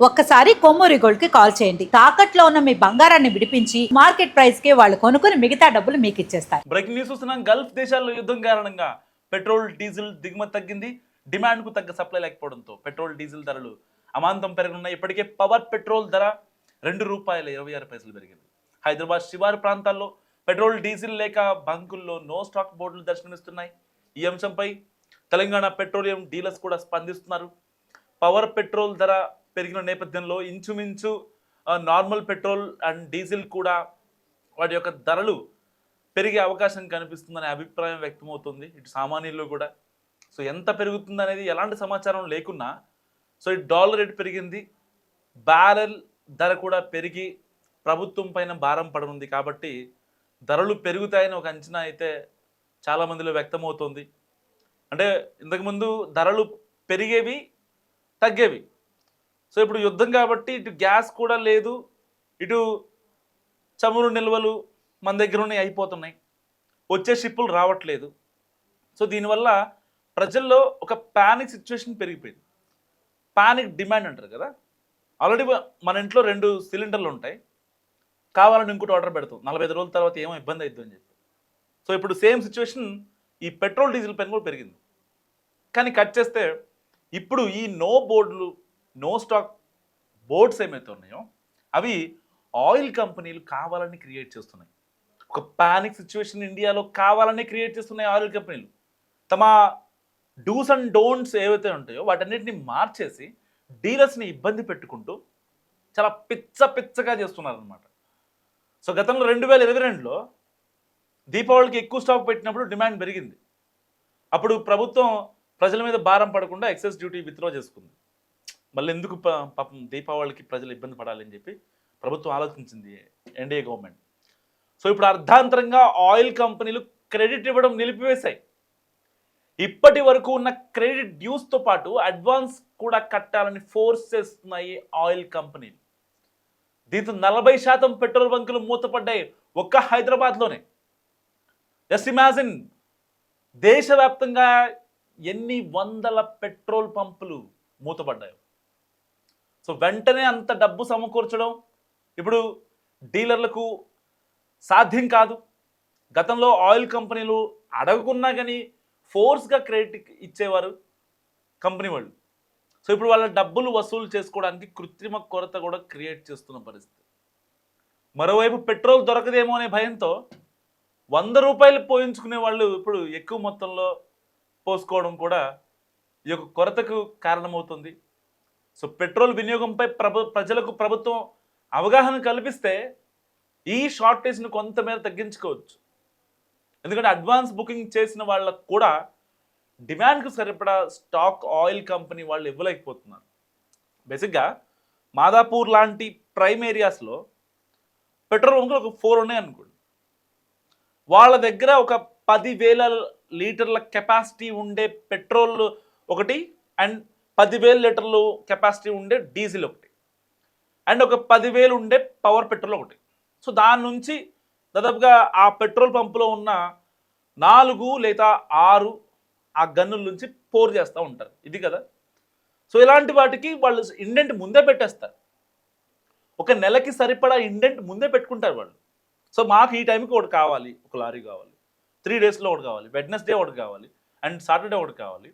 ఒక్కసారి కొమ్మూరి గోల్డ్ కి కాల్ చేయండి. తాకట్లో ఉన్న మీ బంగారాన్ని విడిపించి మార్కెట్ ప్రైస్ కి వాళ్ళు కొనుక్కుని మిగతా డబ్బులు మీకు ఇచ్చేస్తారు. బ్రేకింగ్ న్యూస్ వస్తున్నాం. గల్ఫ్ దేశాల్లో యుద్ధం కారణంగా పెట్రోల్ డీజిల్ దిగుమతి తగ్గింది. డిమాండ్ కు తగ్గ సప్లై లేకపోవడంతో పెట్రోల్ డీజిల్ ధరలు అమాంతం పెరగనున్నాయి. ఇప్పటికే పవర్ పెట్రోల్ ధర ₹2.26 పెరిగింది. హైదరాబాద్ శివారు ప్రాంతాల్లో పెట్రోల్ డీజిల్ లేక బంకుల్లో నో స్టాక్ బోర్డులు దర్శనమిస్తున్నాయి. ఈ అంశంపై తెలంగాణ పెట్రోలియం డీలర్స్ కూడా స్పందిస్తున్నారు. పవర్ పెట్రోల్ ధర పెరిగిన నేపథ్యంలో ఇంచుమించు నార్మల్ పెట్రోల్ అండ్ డీజిల్ కూడా వాటి యొక్క ధరలు పెరిగే అవకాశం కనిపిస్తుందనే అభిప్రాయం వ్యక్తమవుతుంది ఇటు సామాన్యుల్లో కూడా. సో ఎంత పెరుగుతుంది అనేది ఎలాంటి సమాచారం లేకున్నా సో ఈ డాలర్ రేటు పెరిగింది, బ్యారెల్ ధర కూడా పెరిగి ప్రభుత్వం పైన భారం పడనుంది. కాబట్టి ధరలు పెరుగుతాయని ఒక అంచనా అయితే చాలామందిలో వ్యక్తమవుతుంది. అంటే ఇంతకుముందు ధరలు పెరిగేవి, తగ్గేవి. సో ఇప్పుడు యుద్ధం కాబట్టి ఇటు గ్యాస్ కూడా లేదు, ఇటు చమురు నిల్వలు మన దగ్గర ఉన్నాయి, అయిపోతున్నాయి, వచ్చే షిప్పులు రావట్లేదు. సో దీనివల్ల ప్రజల్లో ఒక ప్యానిక్ సిచ్యువేషన్ పెరిగిపోయింది. ప్యానిక్ డిమాండ్ అంటారు కదా. ఆల్రెడీ మన ఇంట్లో 2 సిలిండర్లు ఉంటాయి, కావాలని ఇంకోటి ఆర్డర్ పెడతాం, 45 రోజుల తర్వాత ఏమో ఇబ్బంది అవుతుంది అని చెప్పి. సో ఇప్పుడు సేమ్ సిచ్యువేషన్ ఈ పెట్రోల్ డీజిల్ పైన కూడా పెరిగింది. కానీ కట్ చేస్తే ఇప్పుడు ఈ నో బోర్డులు, నో స్టాక్ బోర్డ్స్ ఏమైతే ఉన్నాయో అవి ఆయిల్ కంపెనీలు కావాలని క్రియేట్ చేస్తున్నాయి. ఒక పానిక్ సిచ్యువేషన్ ఇండియాలో కావాలని క్రియేట్ చేస్తున్నాయి ఆయిల్ కంపెనీలు. తమ డూస్ అండ్ డోంట్స్ ఏవైతే ఉంటాయో వాటన్నిటిని మార్చేసి డీలర్స్ని ఇబ్బంది పెట్టుకుంటూ చాలా పిచ్చగా చేస్తున్నారనమాట. సో గతంలో 2022లో దీపావళికి ఎక్కువ స్టాక్ పెట్టినప్పుడు డిమాండ్ పెరిగింది. అప్పుడు ప్రభుత్వం ప్రజల మీద భారం పడకుండా ఎక్సైజ్ డ్యూటీ విత్డ్రా చేసుకుంది. మళ్ళీ ఎందుకు పాపం దీపావళికి ప్రజలు ఇబ్బంది పడాలని చెప్పి ప్రభుత్వం ఆలోచించింది, ఎన్డీఏ గవర్నమెంట్. సో ఇప్పుడు అర్ధాంతరంగా ఆయిల్ కంపెనీలు క్రెడిట్ ఇవ్వడం నిలిపివేశాయి. ఇప్పటి వరకు ఉన్న క్రెడిట్ డ్యూస్తో పాటు అడ్వాన్స్ కూడా కట్టాలని ఫోర్స్ చేస్తున్నాయి ఆయిల్ కంపెనీలు. దీంతో 40% పెట్రోల్ బంకులు మూతపడ్డాయి ఒక్క హైదరాబాద్లోనే. జస్ట్ ఇమాజిన్, దేశవ్యాప్తంగా ఎన్ని వందల పెట్రోల్ పంపులు మూతపడ్డాయి. సో వెంటనే అంత డబ్బు సమకూర్చడం ఇప్పుడు డీలర్లకు సాధ్యం కాదు. గతంలో ఆయిల్ కంపెనీలు అడగకున్నా కానీ ఫోర్స్గా క్రెడిట్ ఇచ్చేవారు కంపెనీ వాళ్ళు. సో ఇప్పుడు వాళ్ళ డబ్బులు వసూలు చేసుకోవడానికి కృత్రిమ కొరత కూడా క్రియేట్ చేస్తున్న పరిస్థితి. మరోవైపు పెట్రోల్ దొరకదేమో అనే భయంతో ₹100 పోయించుకునే వాళ్ళు ఇప్పుడు ఎక్కువ మొత్తంలో పోసుకోవడం కూడా ఈ యొక్క కొరతకు కారణమవుతుంది. సో పెట్రోల్ వినియోగంపై ప్రజలకు ప్రభుత్వం అవగాహన కల్పిస్తే ఈ షార్టేజ్ను కొంతమేర తగ్గించుకోవచ్చు. ఎందుకంటే అడ్వాన్స్ బుకింగ్ చేసిన వాళ్ళకు కూడా డిమాండ్కు సరిపడా స్టాక్ ఆయిల్ కంపెనీ వాళ్ళు ఇవ్వలేకపోతున్నారు. బేసిక్గా మాదాపూర్ లాంటి ప్రైమ్ ఏరియాస్లో పెట్రోల్ బంకులు ఒక 4 ఉన్నాయి అనుకోండి. వాళ్ళ దగ్గర ఒక 10,000 లీటర్ల కెపాసిటీ ఉండే పెట్రోల్ ఒకటి అండ్ 10,000 లీటర్లు కెపాసిటీ ఉండే డీజిల్ ఒకటి అండ్ ఒక 10,000 ఉండే పవర్ పెట్రోల్ ఒకటి. సో దాని నుంచి దాదాపుగా ఆ పెట్రోల్ పంపులో ఉన్న 4 లేదా 6 ఆ గన్నుల నుంచి పోర్ చేస్తూ ఉంటారు. ఇది కదా. సో ఇలాంటి వాటికి వాళ్ళు ఇండెంట్ ముందే పెట్టేస్తారు. ఒక నెలకి సరిపడా ఇండెంట్ ముందే పెట్టుకుంటారు వాళ్ళు. సో మాకు ఈ టైంకి ఒకటి కావాలి, ఒక లారీ కావాలి, 3 డేస్లో ఒకటి కావాలి, వెడ్నెస్డే ఒకటి కావాలి అండ్ సాటర్డే ఒకటి కావాలి,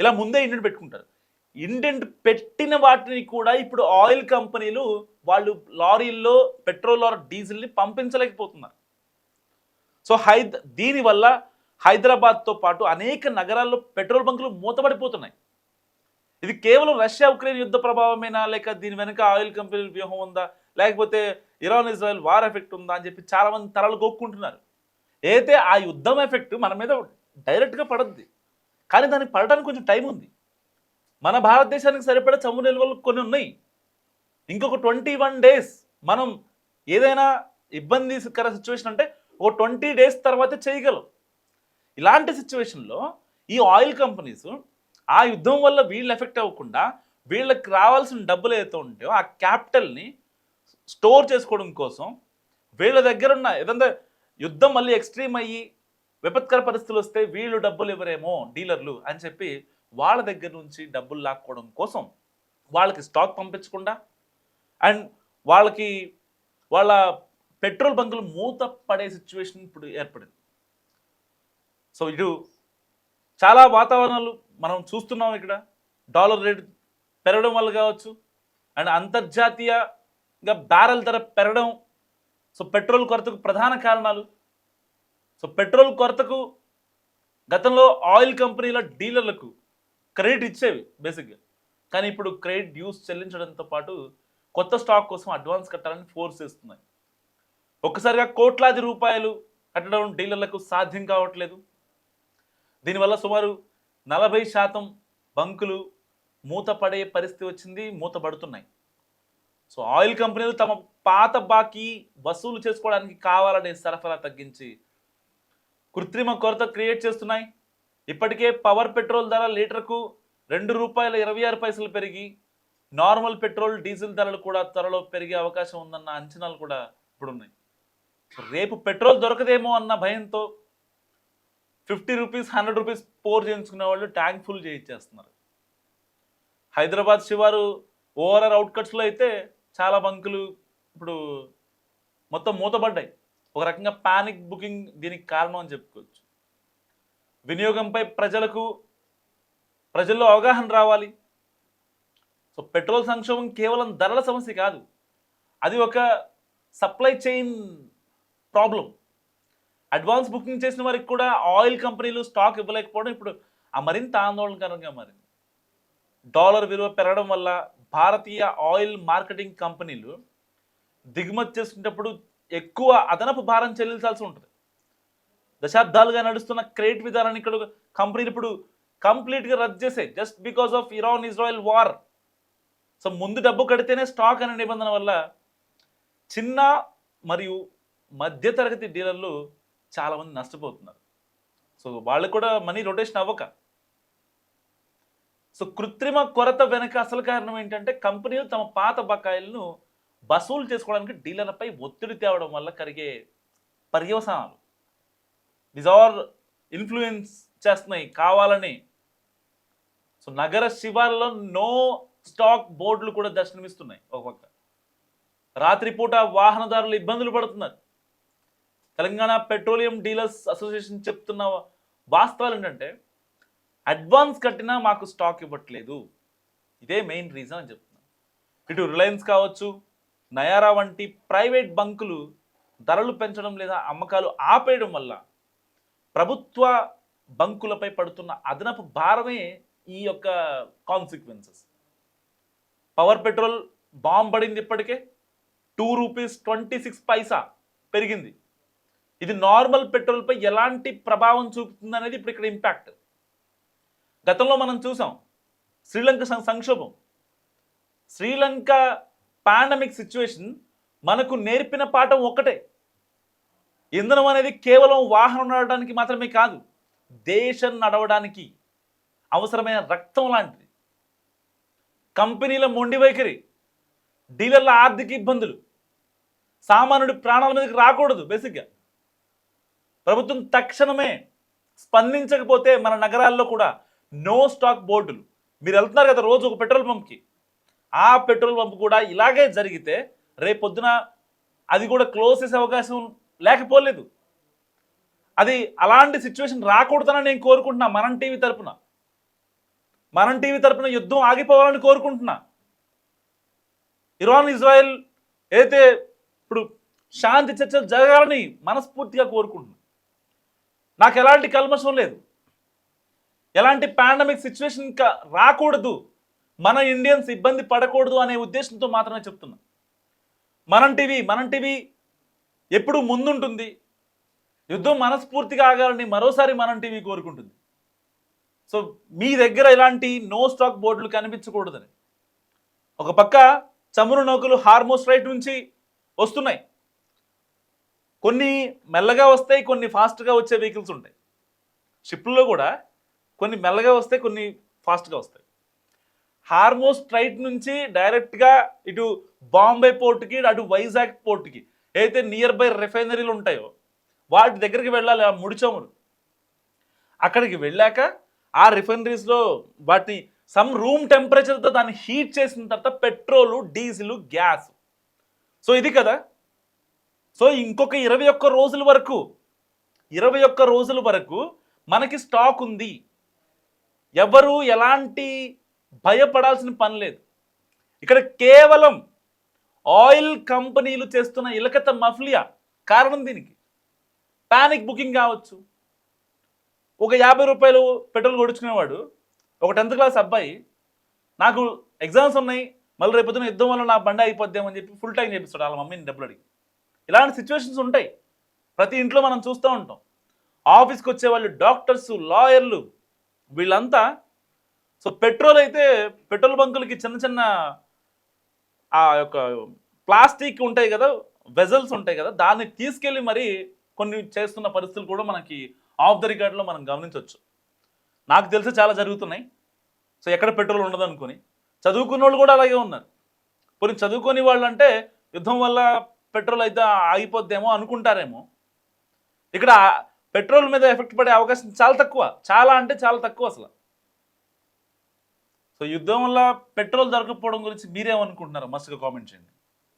ఇలా ముందే ఇండెంట్ పెట్టుకుంటారు. ఇండెంట్ పెట్టిన వాటిని కూడా ఇప్పుడు ఆయిల్ కంపెనీలు వాళ్ళు లారీల్లో పెట్రోల్ ఆర్ డీజిల్ని పంపించలేకపోతున్నారు. సో దీనివల్ల హైదరాబాద్తో పాటు అనేక నగరాల్లో పెట్రోల్ బంకులు మూతపడిపోతున్నాయి. ఇది కేవలం రష్యా ఉక్రెయిన్ యుద్ధ ప్రభావమేనా, లేక దీని వెనుక ఆయిల్ కంపెనీల వ్యూహం ఉందా, లేకపోతే ఇరాన్ ఇజ్రాయెల్ వార్ ఎఫెక్ట్ ఉందా అని చెప్పి చాలామంది తలలు గోక్కుంటున్నారు. అయితే ఆ యుద్ధం ఎఫెక్ట్ మన మీద డైరెక్ట్గా పడద్ది, కానీ దానికి పడటానికి కొంచెం టైం ఉంది. మన భారతదేశానికి సరిపడా చమురు నిల్వలు కొన్ని ఉన్నాయి. ఇంకొక 21 డేస్ మనం ఏదైనా ఇబ్బందికర సిచ్యువేషన్ అంటే ఒక 20 డేస్ తర్వాతే చేయగలం. ఇలాంటి సిచ్యువేషన్లో ఈ ఆయిల్ కంపెనీస్ ఆ యుద్ధం వల్ల వీళ్ళు ఎఫెక్ట్ అవ్వకుండా వీళ్ళకి రావాల్సిన డబ్బులు ఏదైతే ఉంటాయో ఆ క్యాపిటల్ని స్టోర్ చేసుకోవడం కోసం వీళ్ళ దగ్గర ఉన్న ఏదంటే యుద్ధం మళ్ళీ ఎక్స్ట్రీమ్ అయ్యి విపత్కర పరిస్థితులు వస్తే వీళ్ళు డబ్బులు ఇవ్వరేమో డీలర్లు అని చెప్పి వాళ్ళ దగ్గర నుంచి డబ్బులు లాక్కోవడం కోసం వాళ్ళకి స్టాక్ పంపించకుండా అండ్ వాళ్ళకి వాళ్ళ పెట్రోల్ బంకులు మూత పడే సిచ్యువేషన్ ఇప్పుడు ఏర్పడింది. సో ఇటు చాలా వాతావరణాలు మనం చూస్తున్నాం. ఇక్కడ డాలర్ రేటు పెరగడం వల్ల కావచ్చు అండ్ అంతర్జాతీయంగా బ్యారెల్ ధర పెరగడం, సో పెట్రోల్ కొరతకు ప్రధాన కారణాలు. సో పెట్రోల్ కొరతకు గతంలో ఆయిల్ కంపెనీల డీలర్లకు క్రెడిట్ ఇచ్చేవి బేసిక్గా, కానీ ఇప్పుడు క్రెడిట్ డ్యూస్ చెల్లించడంతో పాటు కొత్త స్టాక్ కోసం అడ్వాన్స్ కట్టాలని ఫోర్స్ చేస్తున్నాయి. ఒక్కసారిగా కోట్లాది రూపాయలు కట్టడం డీలర్లకు సాధ్యం కావట్లేదు. దీనివల్ల సుమారు 40% బంకులు మూతపడే పరిస్థితి వచ్చింది, మూతపడుతున్నాయి. సో ఆయిల్ కంపెనీలు తమ పాత బాకీ వసూలు చేసుకోవడానికి కావాలనే సరఫరా తగ్గించి కృత్రిమ కొరత క్రియేట్ చేస్తున్నాయి. ఇప్పటికే పవర్ పెట్రోల్ ధర లీటర్కు ₹2.26 పెరిగి నార్మల్ పెట్రోల్ డీజిల్ ధరలు కూడా త్వరలో పెరిగే అవకాశం ఉందన్న అంచనాలు కూడా ఇప్పుడున్నాయి. రేపు పెట్రోల్ దొరకదేమో అన్న భయంతో ₹50, ₹100 పోర్ చేయించుకునే వాళ్ళు ట్యాంక్ ఫుల్ చేయించేస్తున్నారు. హైదరాబాద్ శివారు ఓఆర్ఆర్ అవుట్కట్స్లో అయితే చాలా బంకులు ఇప్పుడు మొత్తం మూతపడ్డాయి. ఒక రకంగా పానిక్ బుకింగ్ దీనికి కారణం అని చెప్పుకోవచ్చు. వినియోగంపై ప్రజల్లో అవగాహన రావాలి. సో పెట్రోల్ సంక్షోభం కేవలం ధరల సమస్య కాదు, అది ఒక supply chain problem. Advance booking చేసిన వారికి కూడా ఆయిల్ కంపెనీలు స్టాక్ ఇవ్వలేకపోవడం ఇప్పుడు మరింత ఆందోళనకరంగా మారింది. డాలర్ విలువ పెరగడం వల్ల భారతీయ ఆయిల్ మార్కెటింగ్ కంపెనీలు దిగుమతి చేసుకునేటప్పుడు ఎక్కువ అదనపు భారం చెల్లించాల్సి ఉంటుంది. దశాబ్దాలుగా నడుస్తున్న క్రెడిట్ విధానాన్ని ఇక్కడ కంపెనీలు ఇప్పుడు కంప్లీట్గా రద్దు చేసాయి, just because of Iran-Israel war. So ముందు డబ్బు కడితేనే స్టాక్ అనే నిబంధన వల్ల చిన్న మరియు మధ్యతరగతి డీలర్లు చాలామంది నష్టపోతున్నారు. సో వాళ్ళకు కూడా మనీ రొటేషన్ అవ్వక. సో కృత్రిమ కొరత వెనక అసలు కారణం ఏంటంటే కంపెనీలు తమ పాత బకాయిలను వసూలు చేసుకోవడానికి డీలర్లపై ఒత్తిడి తేవడం వల్ల కలిగే పర్యవసానాలు. దీస్ ఆర్ ఇన్ఫ్లుయెన్స్ చేస్తున్నాయి కావాలని. సో నగర శివార్లలో నో స్టాక్ బోర్డులు కూడా దర్శనమిస్తున్నాయి. ఒక పక్క రాత్రిపూట వాహనదారులు ఇబ్బందులు పడుతున్నారు. తెలంగాణ పెట్రోలియం డీలర్స్ అసోసియేషన్ చెప్తున్న వాస్తవాలు ఏంటంటే అడ్వాన్స్ కట్టినా మాకు స్టాక్ ఇవ్వట్లేదు, ఇదే మెయిన్ రీజన్ అని చెప్తున్నాను. ఇటు రిలయన్స్ కావచ్చు, నయారా వంటి ప్రైవేట్ బంకులు ధరలు పెంచడం లేదా అమ్మకాలు ఆపేయడం వల్ల ప్రభుత్వ బంకులపై పడుతున్న అదనపు భారమే ఈ యొక్క కాన్సిక్వెన్సెస్. పవర్ పెట్రోల్ బాంబ్ పడింది, ఇప్పటికే ₹2.26 పెరిగింది. ఇది నార్మల్ పెట్రోల్పై ఎలాంటి ప్రభావం చూపుతుంది అనేది ఇప్పుడు ఇక్కడ ఇంపాక్ట్. గతంలో మనం చూసాం శ్రీలంక సంక్షోభం, శ్రీలంక పాండమిక్ సిచ్యువేషన్ మనకు నేర్పిన పాఠం ఒక్కటే, ఇంధనం అనేది కేవలం వాహనం నడవడానికి మాత్రమే కాదు, దేశం నడవడానికి అవసరమైన రక్తం లాంటిది. కంపెనీల మొండి వైఖరి, డీలర్ల ఆర్థిక ఇబ్బందులు, సామాన్యుడి ప్రాణాల మీదకి రాకూడదు. బేసిక్గా ప్రభుత్వం తక్షణమే స్పందించకపోతే మన నగరాల్లో కూడా నో స్టాక్ బోర్డులు. మీరు వెళ్తున్నారు కదా రోజు ఒక పెట్రోల్ పంప్కి, ఆ పెట్రోల్ పంప్ కూడా ఇలాగే జరిగితే రేపొద్దున అది కూడా క్లోజ్ చేసే అవకాశం లేకపోలేదు. అది అలాంటి సిచ్యువేషన్ రాకూడదని నేను కోరుకుంటున్నా. మనం టీవీ తరపున యుద్ధం ఆగిపోవాలని కోరుకుంటున్నా. ఇరాన్-ఇజ్రాయెల్ అయితే ఇప్పుడు శాంతి చర్చలు జరగాలని మనస్ఫూర్తిగా కోరుకుంటున్నా. నాకు ఎలాంటి కల్మషం లేదు, ఎలాంటి పాండమిక్ సిచ్యువేషన్ ఇంకా రాకూడదు, మన ఇండియన్స్ ఇబ్బంది పడకూడదు అనే ఉద్దేశంతో మాత్రమే చెప్తున్నా. మనం టీవీ ఎప్పుడు ముందుంటుంది, యుద్ధం మనస్ఫూర్తిగా ఆగాలని మరోసారి మనం టీవీ కోరుకుంటుంది. సో మీ దగ్గర ఇలాంటి నో స్టాక్ బోర్డులు కనిపించకూడదని. ఒక పక్క చమురు నౌకలు హార్మోస్ స్ట్రైట్ నుంచి వస్తున్నాయి, కొన్ని మెల్లగా వస్తాయి, కొన్ని ఫాస్ట్గా వచ్చే వెహికల్స్ ఉంటాయి. షిప్లలో కూడా కొన్ని మెల్లగా వస్తాయి, కొన్ని ఫాస్ట్గా వస్తాయి. హార్మోస్ స్ట్రైట్ నుంచి డైరెక్ట్గా ఇటు బాంబే పోర్టుకి, అటు వైజాగ్ పోర్టుకి ఏదైతే నియర్ బై రిఫైనరీలు ఉంటాయో వాటి దగ్గరికి వెళ్ళాలి. ఆ ముడి చమురు అక్కడికి వెళ్ళాక ఆ రిఫైనరీస్లో వాటిని సమ్ రూమ్ టెంపరేచర్తో దాన్ని హీట్ చేసిన తర్వాత పెట్రోలు డీజిల్ గ్యాస్. సో ఇది కదా. సో ఇంకొక 21 రోజుల వరకు 21 రోజుల వరకు మనకి స్టాక్ ఉంది. ఎవరు ఎలాంటి భయపడాల్సిన పని లేదు. ఇక్కడ కేవలం ఆయిల్ కంపెనీలు చేస్తున్న ఇలకత మఫ్లియా కారణం. దీనికి పానిక్ బుకింగ్ కావచ్చు. ఒక 50 రూపాయలు పెట్రోల్ కొడుచుకునేవాడు, ఒక 10th క్లాస్ అబ్బాయి, నాకు ఎగ్జామ్స్ ఉన్నాయి, మళ్ళీ రేపొద్దున యుద్ధం వల్ల నా బండి అయిపోద్దామని చెప్పి ఫుల్ ట్యాంక్ చేపిస్తాడు వాళ్ళ మమ్మీని డబ్బులు అడిగి. ఇలాంటి సిచ్యువేషన్స్ ఉంటాయి, ప్రతి ఇంట్లో మనం చూస్తూ ఉంటాం. ఆఫీస్కి వచ్చేవాళ్ళు డాక్టర్స్, లాయర్లు, వీళ్ళంతా. సో పెట్రోల్ అయితే పెట్రోల్ బంకులకి చిన్న చిన్న ఆ యొక్క ప్లాస్టిక్ ఉంటాయి కదా, వెజల్స్ ఉంటాయి కదా, దాన్ని తీసుకెళ్ళి మరి కొన్ని చేస్తున్న పరిస్థితులు కూడా మనకి ఆఫ్ ద రికార్డ్లో మనం గమనించవచ్చు. నాకు తెలిసి చాలా జరుగుతున్నాయి. సో ఎక్కడ పెట్రోల్ ఉండదు అనుకుని చదువుకున్న వాళ్ళు కూడా అలాగే ఉన్నారు. కొన్ని చదువుకొని వాళ్ళు అంటే యుద్ధం వల్ల పెట్రోల్ అయితే ఆగిపోద్దేమో అనుకుంటారేమో. ఇక్కడ పెట్రోల్ మీద ఎఫెక్ట్ పడే అవకాశం చాలా తక్కువ, చాలా అంటే చాలా తక్కువ అసలు. సో యుద్ధం వల్ల పెట్రోల్ దొరకకపోవడం గురించి మీరేమనుకుంటున్నారు? మస్తుగా కామెంట్ చేయండి.